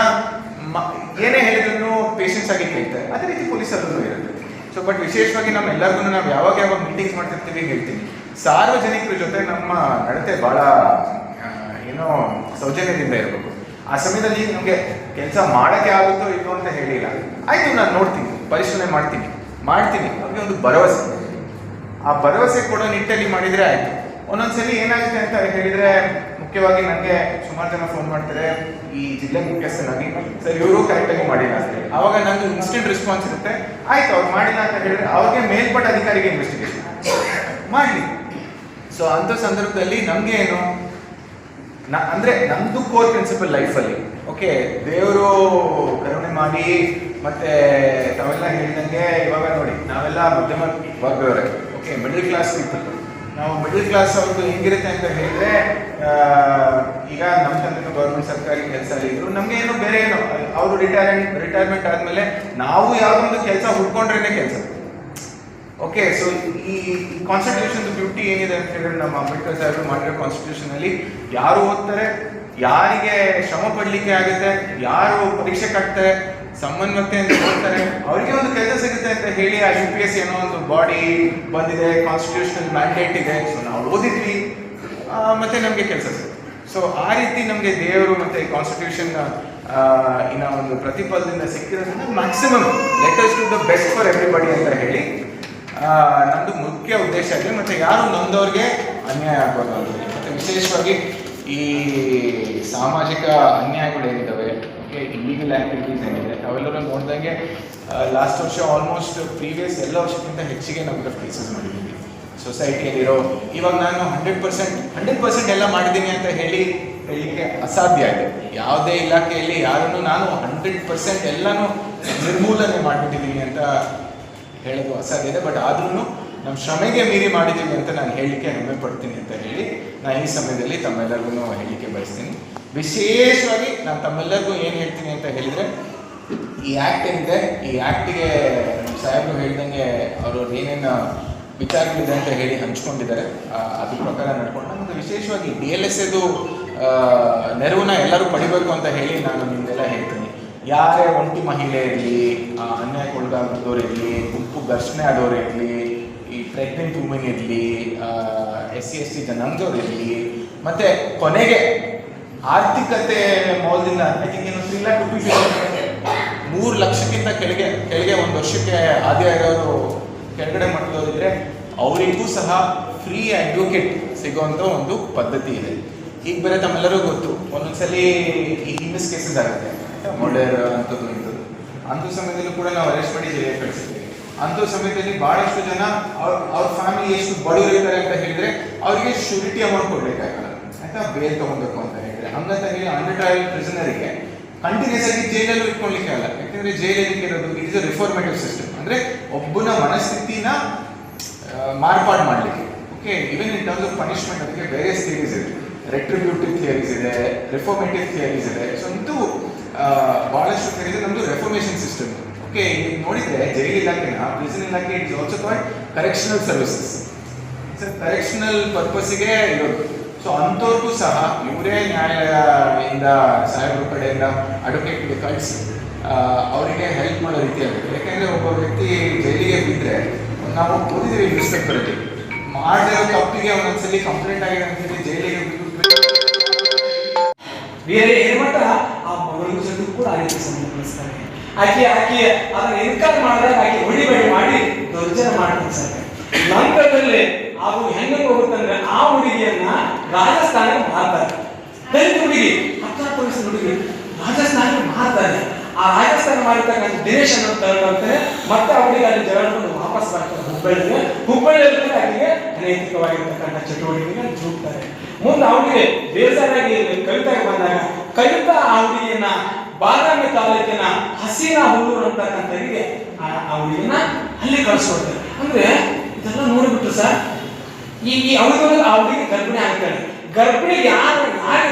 ಏನೇ ಹೇಳಿದ್ರು ಪೇಷನ್ಸ್ ಆಗಿ ಕೇಳ್ತಾರೆ. ಅದೇ ರೀತಿ ಪೊಲೀಸರಲ್ಲೂ ಇರುತ್ತೆ. ಸೊ ಬಟ್ ವಿಶೇಷವಾಗಿ ನಮ್ಮೆಲ್ಲರಿಗೂ ನಾವು ಯಾವಾಗ ಮೀಟಿಂಗ್ಸ್ ಮಾಡ್ತಿರ್ತೀವಿ ಹೇಳ್ತೀನಿ, ಸಾರ್ವಜನಿಕರ ಜೊತೆ ನಮ್ಮ ನಡತೆ ಭಾಳ ಏನೋ ಸೌಜನ್ಯದಿಂದ ಇರಬೇಕು. ಆ ಸಮಯದಲ್ಲಿ ನಮಗೆ ಕೆಲಸ ಮಾಡೋಕ್ಕೆ ಆಗುತ್ತೋ ಇಲ್ಲೋ ಅಂತ ಹೇಳಿಲ್ಲ, ಆಯಿತು ನಾನು ನೋಡ್ತೀನಿ, ಪರಿಶೀಲನೆ ಮಾಡ್ತೀನಿ, ಅವ್ರಿಗೆ ಒಂದು ಭರವಸೆ, ಆ ಭರವಸೆ ಕೊಡೋ ನಿಟ್ಟಲ್ಲಿ ಮಾಡಿದರೆ ಆಯಿತು. ಒಂದೊಂದ್ಸಲಿ ಏನಾಗುತ್ತೆ ಅಂತ ಹೇಳಿದರೆ, ಮುಖ್ಯವಾಗಿ ನನಗೆ ಸುಮಾರು ಜನ ಫೋನ್ ಮಾಡ್ತಾರೆ ಈ ಜಿಲ್ಲೆ ಮುಖ್ಯಸ್ಥನಾಗಿ, ಸರ್ ಇವರು ಕರೆಕ್ಟಾಗಿ ಮಾಡಿಲ್ಲ ಅಂತ ಹೇಳಿ. ಆವಾಗ ನಂದು ಇನ್ಸ್ಟೆಂಟ್ ರೆಸ್ಪಾನ್ಸ್ ಇರುತ್ತೆ, ಆಯಿತು ಅವ್ರು ಮಾಡಿಲ್ಲ ಅಂತ ಹೇಳಿದ್ರೆ ಅವ್ರಿಗೆ ಮೇಲ್ಪಟ್ಟ ಅಧಿಕಾರಿಗೆ ಇನ್ವೆಸ್ಟಿಗೇಷನ್ ಮಾಡಲಿ. ಸೊ ಅಂಥ ಸಂದರ್ಭದಲ್ಲಿ ನಮಗೆ ಏನು ಅಂದರೆ ನಮ್ಮದು ಕೋರ್ ಪ್ರಿನ್ಸಿಪಲ್ ಲೈಫಲ್ಲಿ, ಓಕೆ, ದೇವರು ಕರುಣೆ ಮಾಡಿ, ಮತ್ತು ತಾವೆಲ್ಲ ಹೇಳಿದಂಗೆ ಇವಾಗ ನೋಡಿ ನಾವೆಲ್ಲ ಮಧ್ಯಮ ವರ್ಗದವರೇ, ಓಕೆ, ಮಿಡಲ್ ಕ್ಲಾಸ್ ಪೀಪಲ್. ನಾವು ಮಿಡಲ್ ಕ್ಲಾಸ್ ಅವ್ರದ್ದು ಹೆಂಗಿರುತ್ತೆ ಅಂತ ಹೇಳಿದ್ರೆ, ಈಗ ನಮ್ಮ ತಂದೆ ಗೌರ್ಮೆಂಟ್ ಸರ್ಕಾರಿ ಕೆಲಸ ಇದ್ರು, ನಮಗೆ ಏನು ಬೇರೆ ಏನು, ಅವರು ರಿಟೈರ್ಮೆಂಟ್ ಆದಮೇಲೆ ನಾವು ಯಾವುದೊಂದು ಕೆಲಸ ಹುಡ್ಕೊಂಡ್ರೇನೆ ಕೆಲಸ. ಓಕೆ, ಸೊ ಈ ಕಾನ್ಸ್ಟಿಟ್ಯೂಷನ್ ಬ್ಯೂಟಿ ಏನಿದೆ ಅಂತ ಹೇಳಿದ್ರೆ, ನಮ್ಮ ಅಂಬೇಡ್ಕರ್ ಸಾಹೇಬರು ಮಾಡಿರೋ ಕಾನ್ಸ್ಟಿಟ್ಯೂಷನ್ ಅಲ್ಲಿ ಯಾರು ಓದ್ತಾರೆ, ಯಾರಿಗೆ ಶ್ರಮ ಪಡ್ಲಿಕ್ಕೆ ಆಗುತ್ತೆ, ಯಾರು ಪರೀಕ್ಷೆ ಕಟ್ತಾರೆ, ಸಮನ್ವತೆ ಅಂತ ಓದ್ತಾರೆ, ಅವರಿಗೆ ಒಂದು ಕೆಲಸ ಸಿಗುತ್ತೆ ಅಂತ ಹೇಳಿ ಆ UPSC ಏನೋ ಒಂದು ಬಾಡಿ ಬಂದಿದೆ, ಕಾನ್ಸ್ಟಿಟ್ಯೂಷನಲ್ ಮ್ಯಾಂಡೇಟ್ ಇದೆ, ಸೊ ನಾವು ಓದಿದ್ವಿ ಮತ್ತೆ ನಮಗೆ ಕೆಲಸ ಸಿಗುತ್ತೆ. ಸೊ ಆ ರೀತಿ ನಮಗೆ ದೇವರು ಮತ್ತೆ ಕಾನ್ಸ್ಟಿಟ್ಯೂಷನ್ ಇನ್ನ ಒಂದು ಪ್ರತಿಫಲದಿಂದ ಸಿಕ್ಕಿರೋದ್ರಿಂದ maximum letters to the best for everybody ಅಂತ ಹೇಳಿ ನಮ್ಮದು ಮುಖ್ಯ ಉದ್ದೇಶ ಆಗಿದೆ. ಮತ್ತು ಯಾರು ನೊಂದವ್ರಿಗೆ ಅನ್ಯಾಯ ಆಗಬಾರ್ದು, ಮತ್ತು ವಿಶೇಷವಾಗಿ ಈ ಸಾಮಾಜಿಕ ಅನ್ಯಾಯಗಳೇನಿದ್ದಾವೆ, ಓಕೆ, ಇಲ್ಲೀಗಲ್ ಆ್ಯಕ್ಟಿವಿಟೀಸ್ ಏನಿದೆ ಅವೆಲ್ಲರೂ ನೋಡಿದಂಗೆ ಲಾಸ್ಟ್ ವರ್ಷ ಆಲ್ಮೋಸ್ಟ್ ಪ್ರೀವಿಯಸ್ ಎಲ್ಲ ವರ್ಷಕ್ಕಿಂತ ಹೆಚ್ಚಿಗೆ ನಾವು ಕೇಸಸ್ ಮಾಡಿದ್ದೀವಿ ಸೊಸೈಟಿಯಲ್ಲಿರೋ. ಇವಾಗ ನಾನು 100% ಎಲ್ಲ ಮಾಡಿದ್ದೀನಿ ಅಂತ ಹೇಳಲಿಕ್ಕೆ ಅಸಾಧ್ಯ ಇದೆ. ಯಾವುದೇ ಇಲಾಖೆಯಲ್ಲಿ ಯಾರನ್ನು ನಾನು 100% ಎಲ್ಲನೂ ನಿರ್ಮೂಲನೆ ಮಾಡಿಬಿಟ್ಟಿದ್ದೀನಿ ಅಂತ ಹೇಳೋದು ಅಸಾಧ್ಯ ಇದೆ. ಬಟ್ ಆದ್ರೂ ನಮ್ಮ ಶ್ರಮೆಗೆ ಮೀರಿ ಮಾಡಿದ್ದೀವಿ ಅಂತ ನಾನು ಹೇಳಲಿಕ್ಕೆ ಹೆಮ್ಮೆ ಪಡ್ತೀನಿ ಅಂತ ಹೇಳಿ ನಾನು ಈ ಸಮಯದಲ್ಲಿ ತಮ್ಮೆಲ್ಲರಿಗೂ ಹೇಳಲಿಕ್ಕೆ ಬಯಸ್ತೀನಿ. ವಿಶೇಷವಾಗಿ ನಾನು ತಮ್ಮೆಲ್ಲರಿಗೂ ಏನು ಹೇಳ್ತೀನಿ ಅಂತ ಹೇಳಿದರೆ, ಈ ಆ್ಯಕ್ಟ್ ಏನಿದೆ, ಈ ಆ್ಯಕ್ಟಿಗೆ ನಮ್ಮ ಸಾಹೇಬರು ಹೇಳ್ದಂಗೆ ಅವರು ಏನೇನು ವಿಚಾರಗಳಿದೆ ಅಂತ ಹೇಳಿ ಹಂಚ್ಕೊಂಡಿದ್ದಾರೆ, ಅದ್ರ ಪ್ರಕಾರ ನಡ್ಕೊಂಡು ನಮ್ಮದು ವಿಶೇಷವಾಗಿ DLSAದು ನೆರವನ್ನ ಎಲ್ಲರೂ ಪಡಿಬೇಕು ಅಂತ ಹೇಳಿ ನಾನು ನಿಮಗೆಲ್ಲ ಹೇಳ್ತೀನಿ. ಯಾರೇ ಒಂಟಿ ಮಹಿಳೆ ಇರಲಿ, ಅನ್ಯಾಯಕ್ಕೊಳಗಾದವ್ರು ಇರಲಿ, ಗುಂಪು ಘರ್ಷಣೆ ಆದವ್ರು ಇರಲಿ, ಈ ಪ್ರೆಗ್ನೆಂಟ್ ವುಮೆನ್ ಇರಲಿ, SC/ST ಜನಾಂಗದವ್ರು ಇರಲಿ, ಮತ್ತು ಕೊನೆಗೆ ಆರ್ಥಿಕತೆ ಮೌಲ್ಯದಿಂದ 3 ಲಕ್ಷಕ್ಕಿಂತ ಕೆಳಗೆ ಒಂದು ವರ್ಷಕ್ಕೆ ಆದಾಯ ಇರೋರು, ಕೆಳಗಡೆ ಮಟ್ಟದವರಿದ್ರೆ ಅವರಿಗೂ ಸಹ ಫ್ರೀ ಅಡ್ವೊಕೇಟ್ ಸಿಗೋವಂಥ ಒಂದು ಪದ್ಧತಿ ಇದೆ. ಈಗ ಬೇರೆ ತಮ್ಮೆಲ್ಲರಿಗೂ ಗೊತ್ತು, ಒಂದೊಂದ್ಸಲಿ ಈ ಹಿಂದಿಸ್ ಕೇಸಸ್ ಆಗುತ್ತೆ, ಮರ್ಡರ್ ಅಂಥದ್ದು ಇಂಥದ್ದು. ಅಂಥ ಸಮಯದಲ್ಲೂ ಕೂಡ ನಾವು ಅರೆಸ್ಟ್ ಮಾಡಿ ಜೈಲಿಗೆ ಕಳಿಸಿದ್ದೀವಿ. ಅಂಥ ಸಮಯದಲ್ಲಿ ಭಾಳಷ್ಟು ಜನ ಅವ್ರ ಫ್ಯಾಮಿಲಿ ಎಷ್ಟು ಬಡವರಿದ್ದಾರೆ ಅಂತ ಹೇಳಿದ್ರೆ ಅವರಿಗೆ ಶ್ಯೂರಿಟಿ ಅಮೌಂಟ್ ಕೊಡಬೇಕಾಗಲ್ಲ, ಆಯ್ತಾ, ಬೇಲ್ ತೊಗೊಬೇಕು ಅಂತ ಹೇಳಿದ್ರೆ. ಹಂಗಂತ ಹೇಳಿ ಅಂಡರ್ ಟ್ರಯಲ್ ಪ್ರಿಸನರಿಗೆ ಕಂಟಿನ್ಯೂಸ್ ಆಗಿ ಜೈಲಲ್ಲೂ ಇಟ್ಕೊಳ್ಲಿಕ್ಕೆ ಆಗಲ್ಲ. ಯಾಕೆಂದರೆ ಜೈಲಲ್ಲಿ ಇರೋದು it is a reformative system, ಅಂದರೆ ಒಬ್ಬನ ಮನಸ್ಥಿತಿನ ಮಾರ್ಪಾಡು ಮಾಡಲಿಕ್ಕೆ. Okay, even in terms of punishment ಅದಕ್ಕೆ ವೇರಿಯಸ್ ಥಿಯರೀಸ್ ಇದೆ, ರೆಟ್ರಿಬ್ಯೂಟಿವ್ ಥಿಯರೀಸ್ ಇದೆ, ರಿಫಾರ್ಮೇಟಿವ್ ಥಿಯರೀಸ್ ಇದೆ. ಸೊ ಇದು ಭಾಳಷ್ಟು ಥಿಯರೀಸ್ ನಮ್ಮದು ರೆಫಾರ್ಮೇಷನ್ ಸಿಸ್ಟಮ್. ಓಕೆ, ಈಗ ನೋಡಿದರೆ ಜೈಲ್ ಇಲಾಖೆನ, ಪ್ರಿಸನ್ ಇಲಾಖೆ it's also called correctional services. Sir, correctional ಪರ್ಪಸ್ಸಿಗೆ ಇರೋದು. ಸೊ ಅಂಥವ್ರಿಗೂ ಸಹ ಇವರೇ ನ್ಯಾಯಾಲಯದಿಂದ ಸಾಹೇಬ್ರ ಕಡೆಯಿಂದ ಅಡ್ವೊಕೇಟ್ಗೆ ಕಳಿಸಿ ಅವರಿಗೆ ಹೆಲ್ಪ್ ಮಾಡೋ ರೀತಿಯಾಗುತ್ತೆ. ಯಾಕೆಂದರೆ ಒಬ್ಬ ವ್ಯಕ್ತಿ ಜೈಲಿಗೆ ಬಿದ್ದರೆ, ನಾವು ಓದಿದ್ದೀವಿ ನ್ಯೂಸ್ ಪೇಪರಲ್ಲಿ, ಮಾಡಿರೋ ತಪ್ಪಿಗೆ ಒಂದೊಂದ್ಸಲಿ ಕಂಪ್ಲೇಂಟ್ ಆಗಿದೆ ಅಂತ ಹೇಳಿ ಜೈಲಿಗೆ ಬೇರೆ ಏನ್ಮಟ್ಟ ಆ ಮಗಳಿಗೂ ಜೊತೆ ಕೂಡ ಆ ರೀತಿ ಸಂಬಂಧಿಸ್ತಾರೆ. ಆಕೆ ಅದನ್ನು ಎನ್ಕರ್ ಮಾಡಿದಾಗ ಆಕೆ ಹೊಡಿಬೇಡಿ ಮಾಡಿ ದೌರ್ಜನ್ಯ ಮಾಡ್ತಾರೆ ಸರ್. ನಂತರದಲ್ಲಿ ಅದು ಹೆಂಗೆ ಹೋಗುತ್ತಂದ್ರೆ, ಆ ಹುಡುಗಿಯನ್ನ ರಾಜಸ್ಥಾನಕ್ಕೆ ಮಾರ್ತಾರೆ. ದಲಿತ ಹುಡುಗಿ 19 ವರ್ಷದ ಹುಡುಗಿ ರಾಜಸ್ಥಾನಕ್ಕೆ ಮಾರ್ತಾರೆ. ಆ ರಾಜಸ್ಥಾನ ಮಾಡಿರ್ತಕ್ಕಂಥ ದಿನೇಶ್ ಅನ್ನೋ ತಗೊಂಡ್ರೆ ಮತ್ತೆ ಅವರಿಗೆ ಅಲ್ಲಿ ಜಗಳಕೊಂಡು ವಾಪಸ್ ಬರ್ತಾರೆ ಹುಬ್ಬಳ್ಳಿಯಲ್ಲಿ ಆಕೆಗೆ ಅನೈತಿಕವಾಗಿರ್ತಕ್ಕಂಥ ಚಟುವಟಿಕೆಗೆ ಜೂಗ್ತಾರೆ. ಮುಂದೆ ಅವರಿಗೆ ಬೇಜಾರಾಗಿ ಕವಿತಾಗೆ ಬಂದಾಗ ಕವಿತಾ ಆ ಹುಡುಗಿಯನ್ನ ಬಾದಾಮಿ ತಾಲೂಕಿನ ಹಸೀನಾ ಹುಲ್ಲೂರು ಅಂತಕ್ಕಂಥವರಿಗೆ ಆ ಹುಡುಗಿಯನ್ನ ಅಲ್ಲಿ ಕಳಿಸ್ಕೊಡ್ತಾರೆ. ಅಂದ್ರೆ ಇದೆಲ್ಲ ನೋಡಿಬಿಟ್ರು ಸರ್, ಈ ಅವರಿಗೆ ಆ ಹುಡುಗಿ ಗರ್ಭಿಣಿ ಆಗ್ತಾಳೆ. ಗರ್ಭಿಣಿಗೆ ಯಾರು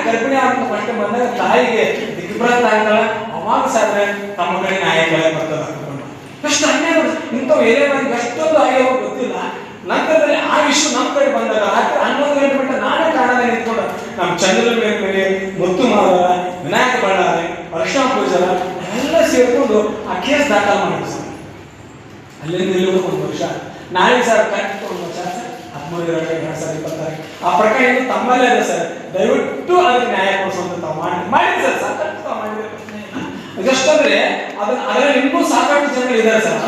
ಗರ್ಭಿಣಿ ಅಂತ ಫಸ್ಟ್ ಬಂದಾಗ ತಾಯಿಗೆ ದಿಗ್ಭ್ರಾಂತ ಆಗ್ತಾಳೆ. ಅವಾಗ ಸಾದ್ರೆ ತಮ್ಮ ಕಡೆ ನ್ಯಾಯಗಳೇ ಬರ್ತದೆ ಹಾಕೊಂಡು ಎಷ್ಟು ಅನ್ಯಾಯ. ಇಂಥವು ಏನೇ ಬಂದು ಎಷ್ಟೊಂದು ಆಗ್ಯಾವ ಗೊತ್ತಿಲ್ಲ. ನಂತರದಲ್ಲಿ ಆ ವಿಷಯ ನಮ್ಮ ಕಡೆ ಬಂದಾಗ ರಾತ್ರಿ 11 ಗಂಟೆ ಬಿಟ್ಟು ನಾನೇ ಕಾಣದ ನಿಂತ್ಕೊಂಡು ನಮ್ಮ ಚಂದ್ರ ಮೇಲೆ ಮುತ್ತು ಮಾದರ, ವಿನಾಯಕ ಬಳ್ಳಾರಿ, ಅರ್ಶನ ಪೂಜಾರ ಎಲ್ಲ ಸೇರ್ಕೊಂಡು ಆ ಕೇಸ್ ದಾಖಲು ಮಾಡಿದ್ರು ಸರ್. ಅಲ್ಲಿಂದ ಇಲ್ಲಿ 1 ವರ್ಷ, ನಾಳೆ ಸರ್ ಕರೆಕ್ಟ್ 1 ವರ್ಷ ಸರ್, 13/2/2026 ಆ ಪ್ರಕರಣ ಇದು ತಮ್ಮಲ್ಲೇ ಇದೆ ಸರ್. ದಯವಿಟ್ಟು ಅದಕ್ಕೆ ನ್ಯಾಯ ಕೊಡಿಸುವಂತ ತಾವು ಮಾಡಿ ಸರ್, ಸಾಕಷ್ಟು ತಾವು ಮಾಡಿದ್ರೆ ಇದಷ್ಟಂದ್ರೆ ಅದರಲ್ಲಿ ಇನ್ನೂ ಸಾಕಷ್ಟು ಜನಗಳು ಇದ್ದಾರೆ ಸರ್.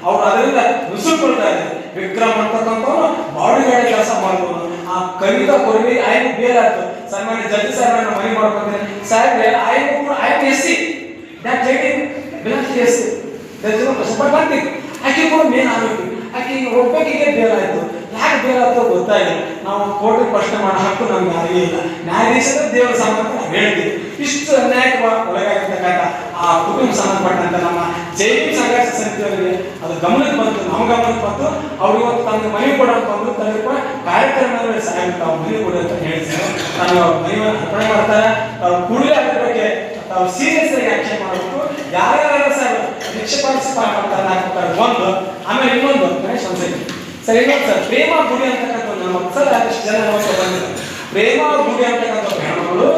ಅವ್ರು ಅದರಿಂದ ನುಸುಳ್ಕೊಳ್ತಾ ಇದ್ದಾರೆ. ವಿಕ್ರಮ್ ಅಂತಕ್ಕಂಥವ್ರು ಬಾಡಿ ಗಾಡಿ ಕೆಲಸ ಮಾಡ್ಬೋದು. ಆ ಕವಿತಾ ಕೊರವಿ ಆಯ್ಕೆ ಬೇರೆ ಆಯ್ತು. ಸನ್ಮಾನ್ಯ ಜಡ್ಜಿ ಸಾಹೇಬ್ರನ್ನ ಮನೆ ಮಾಡ್ಕೊತೀನಿ ಸಾಹೇಬ್ರೆ, ಆಯ್ಕೆ SC that lady belongs to SC. there is no question. but one thing, ಆಕೆ ಕೂಡ ಮೇನ್ ಆರೋಪಿ. ಆಕೆ ಒಬ್ಬಾಕಿಗೆ ಬೇಲಾಯ್ತು. ಯಾಕೆ ಬೇಲಾಯ್ತು ಗೊತ್ತಾಗಿಲ್ಲ. ನಾವು ಕೋರ್ಟ್ ಪ್ರಶ್ನೆ ಮಾಡೋ ಹಕ್ಕು ನಮ್ಗೆ ಯಾರಿಗೂ ಇಲ್ಲ. ನ್ಯಾಯಾಧೀಶರ ದೇವರ ಸಂಬಂಧ ನಾವು ಹೇಳ್ತೀವಿ. ಇಷ್ಟು ಅನ್ಯಾಯಕ್ಕೆ ಒಳಗಾಗಿರ್ತಕ್ಕಂಥ ಆ ಕುಟುಂಬ ಸಂಬಂಧಪಟ್ಟಂತ ನಮ್ಮ ಜೈವಿಕ ಸಂಘರ್ಷ ಸಮಿತಿಯವರಿಗೆ ಅದು ಗಮನಕ್ಕೆ ಬಂತು, ನಮ್ಮ ಗಮನಕ್ಕೆ ಬಂತು. ಅವ್ರು ಇವತ್ತು ತಮಗೆ ಮನೆ ಕೊಡೋದು ಬಂದು ತನಕ ಕಾರ್ಯಕ್ರಮದಲ್ಲಿ ಸಹಾಯ ತಾವು ಮನೆ ಕೊಡಿ ಅಂತ ಹೇಳ್ತಾರೆ. ನಾನು ಮನೆಯನ್ನು ಅರ್ಪಣೆ ಮಾಡ್ತಾರೆ. ತಾವು ಕೂಡಲೇ ಅದ್ರ ಬಗ್ಗೆ ತಾವು ಸೀರಿಯಸ್ ಆಗಿ ಆಕ್ಷನ್ ಮಾಡಬೇಕು. ಯಾರ್ಯಾರು ಸರ್ ರಿಕ್ಷಾ ಪಾರ್ಟಿಸಿಪೇಟ್ ಮಾಡ್ತಾರೆ ಒಂದು, ಆಮೇಲೆ ಇನ್ನೊಂದು ಗಣೇಶ್ ಒಂದ್ಸರಿ ಸರ್ ಇನ್ನೊಂದು ಸರ್ ಪ್ರೇಮ ಗುಡಿ ಅಂತಕ್ಕಂಥ ನಮ್ಮ ಸರ್ ಅದಷ್ಟು ಜನ ಬಂದಿದ್ದಾರೆ. ಪ್ರೇಮ ಗುಡಿ ಅಂತಕ್ಕಂಥ ಹೆಣ್ಮಗಳು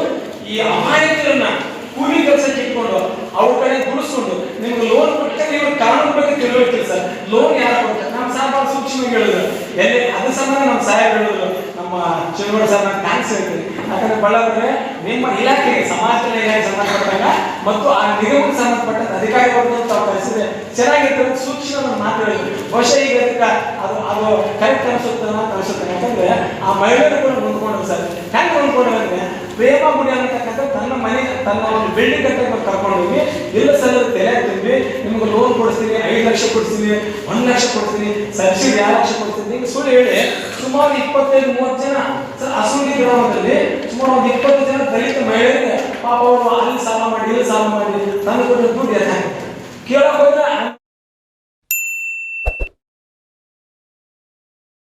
ಈ ಅಮಾಯಕರನ್ನ ಕೂಲಿ ಕೆಲಸಕ್ಕೆ ಇಟ್ಕೊಂಡು ಅವ್ರ ಕಡೆ ಗುಡಿಸ್ಕೊಂಡು ನಿಮ್ಗೆ ಲೋನ್ ಕೊಟ್ಟರೆ ನೀವು ಕಾನೂನು ಬಗ್ಗೆ ತಿಳುವಳಿಕೆ ಸರ್. ಲೋನ್ ಯಾರು ಕೊಡ್ತಾರೆ ನಮ್ಮ ಸಾಹೇಬ್ ಸೂಕ್ಷ್ಮ ಹೇಳಿದ್ರು ಎಲ್ಲಿ ಅದ್ರ ಸಂಬಂಧ ನಮ್ಮ ಸಾಹೇಬ್ ಹೇಳಿದ್ರು ನಮ್ಮ ಶಿವಗೌಡ ಸರ್ ನಾನು ಥ್ಯಾಂಕ್ಸ್ ಹೇಳ್ತೀನಿ. ಯಾಕಂದ್ರೆ ಬಳ್ಳಾರಿ ನಿಮ್ಮ ಇಲಾಖೆಗೆ ಸಮಾಜ ಇಲಾಖೆಗೆ ಸಂಬಂಧಪಟ್ಟಾಗ ಮತ್ತು ಆ ನಿಗಮಕ್ಕೆ ಸಂಬಂಧಪಟ್ಟ ಅಧಿಕಾರಿ ವರ್ಗ ತಾವು ಕಳಿಸಿದ್ರೆ ಚೆನ್ನಾಗಿರ್ತದೆ ಸೂಕ್ಷ್ಮ ಮಾತು ಹೇಳಿದ್ರು. ಬಹುಶಃ ಈಗ ಅದು ಅದು ಕರೆಕ್ಟ್ ಅನಿಸುತ್ತೆ ಅನಿಸುತ್ತೆ. ಯಾಕಂದ್ರೆ ಆ ಮಹಿಳೆಯರು ಕೂಡ ಹೊಂದ್ಕೊಂಡ್ರು ಸರ್. ಹೆಂಗೆ ಹೊಂದ್ಕೊಂಡ್ರು ಅಂದ್ರೆ ಪ್ರೇಮ ಗುಡಿ ಅನ್ನತಕ್ಕಂಥ ತನ್ನ ಮನೆ ತನ್ನ ಒಂದು ಬಿಲ್ಡಿಂಗ್ ಅಂತ ಕರ್ಕೊಂಡೋಗಿ ಇಲ್ಲ ಸರ್ ತೆರೆ ತುಂಬಿ ನಿಮ್ಗೆ ಲೋನ್ ಕೊಡಿಸ್ತೀನಿ, 5 ಲಕ್ಷ ಕೊಡಿಸ್ತೀನಿ, 1 ಲಕ್ಷ ಕೊಡ್ತೀನಿ, ಸಬ್ಸಿಡಿ 2 ಲಕ್ಷ ಕೊಡ್ತೀನಿ ಸುಳ್ಳು ಹೇಳಿ ಸುಮಾರು 25-30 ಜನ ಸರ್ ಅಸೂರಿ ಗ್ರಾಮದಲ್ಲಿ ಸುಮಾರು ಒಂದು 20 ಜನ ದಲಿತ ಮಹಿಳೆಯರಿಗೆ ಪಾಪ ಅವರು ಅಲ್ಲಿ ಸಾಲ ಮಾಡಿ ಇಲ್ಲಿ ಸಾಲ ಮಾಡಿ ತಂದು ಕೊಟ್ಟು ದುಡ್ಡು ಕೇಳಕ್ ಹೋದ್ರೆ